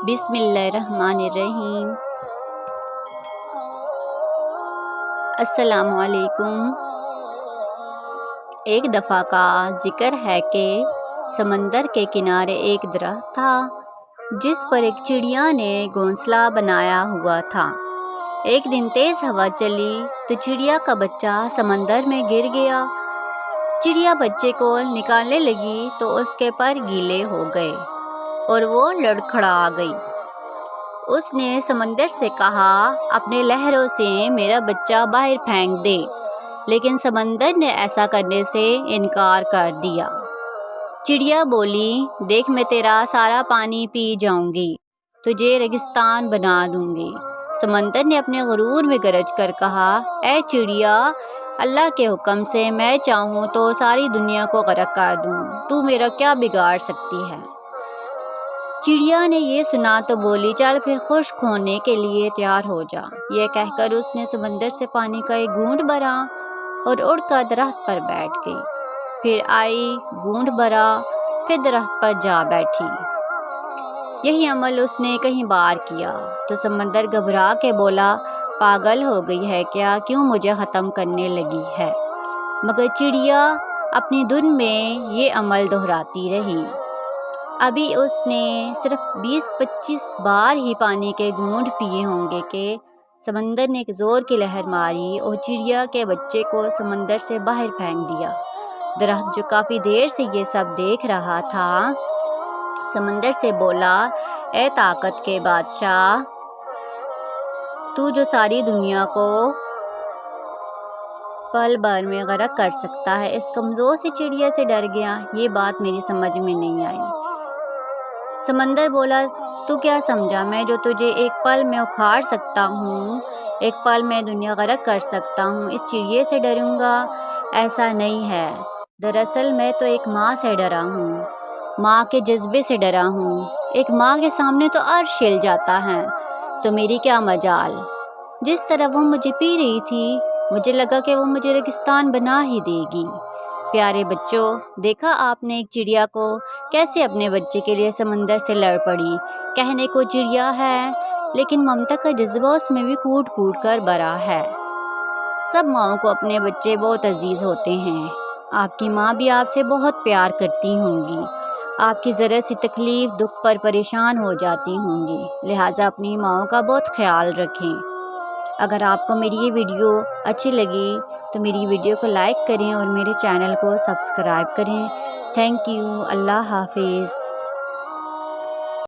بسم اللہ الرحمن الرحیم۔ السلام علیکم۔ ایک دفعہ کا ذکر ہے کہ سمندر کے کنارے ایک درخت تھا جس پر ایک چڑیا نے گھونسلہ بنایا ہوا تھا۔ ایک دن تیز ہوا چلی تو چڑیا کا بچہ سمندر میں گر گیا۔ چڑیا بچے کو نکالنے لگی تو اس کے پر گیلے ہو گئے اور وہ لڑکھڑا گئی۔ اس نے سمندر سے کہا اپنے لہروں سے میرا بچہ باہر پھینک دے، لیکن سمندر نے ایسا کرنے سے انکار کر دیا۔ چڑیا بولی دیکھ میں تیرا سارا پانی پی جاؤں گی، تجھے ریگستان بنا دوں گی۔ سمندر نے اپنے غرور میں گرج کر کہا اے چڑیا، اللہ کے حکم سے میں چاہوں تو ساری دنیا کو غرق کر دوں، تو میرا کیا بگاڑ سکتی ہے؟ چڑیا نے یہ سنا تو بولی چل پھر خشک ہونے کے لیے تیار ہو جا۔ یہ کہہ کر اس نے سمندر سے پانی کا ایک گھونٹ بھرا اور اڑ کر درخت پر بیٹھ گئی۔ پھر آئی، گھونٹ بھرا، پھر درخت پر جا بیٹھی۔ یہی عمل اس نے کئی بار کیا تو سمندر گھبرا کے بولا پاگل ہو گئی ہے کیا، کیوں مجھے ختم کرنے لگی ہے؟ مگر چڑیا اپنی دھن میں یہ عمل دہراتی رہی۔ ابھی اس نے صرف 20-25 بار ہی پانی کے گھونٹ پیے ہوں گے کہ سمندر نے ایک زور کی لہر ماری اور چڑیا کے بچے کو سمندر سے باہر پھینک دیا۔ درخت جو کافی دیر سے یہ سب دیکھ رہا تھا سمندر سے بولا اے طاقت کے بادشاہ، تو جو ساری دنیا کو پل بھر میں غرق کر سکتا ہے، اس کمزور سی چڑیا سے ڈر گیا؟ یہ بات میری سمجھ میں نہیں آئی۔ سمندر بولا تو کیا سمجھا میں جو تجھے ایک پل میں اکھاڑ سکتا ہوں، ایک پل میں دنیا غرق کر سکتا ہوں، اس چڑیے سے ڈروں گا؟ ایسا نہیں ہے، دراصل میں تو ایک ماں سے ڈرا ہوں، ماں کے جذبے سے ڈرا ہوں۔ ایک ماں کے سامنے تو عرش ہل جاتا ہے، تو میری کیا مجال؟ جس طرح وہ مجھے پی رہی تھی مجھے لگا کہ وہ مجھے ریگستان بنا ہی دے گی۔ پیارے بچوں، دیکھا آپ نے ایک چڑیا کو کیسے اپنے بچے کے لیے سمندر سے لڑ پڑی۔ کہنے کو چڑیا ہے لیکن ممتا کا جذبہ اس میں بھی کوٹ کوٹ کر بھرا ہے۔ سب ماؤں کو اپنے بچے بہت عزیز ہوتے ہیں۔ آپ کی ماں بھی آپ سے بہت پیار کرتی ہوں گی، آپ کی ذرا سی تکلیف دکھ پر پریشان ہو جاتی ہوں گی، لہٰذا اپنی ماؤں کا بہت خیال رکھیں۔ اگر آپ کو میری یہ ویڈیو اچھی لگی تو میری ویڈیو کو لائک کریں اور میرے چینل کو سبسکرائب کریں۔ Thank you. اللہ حافظ۔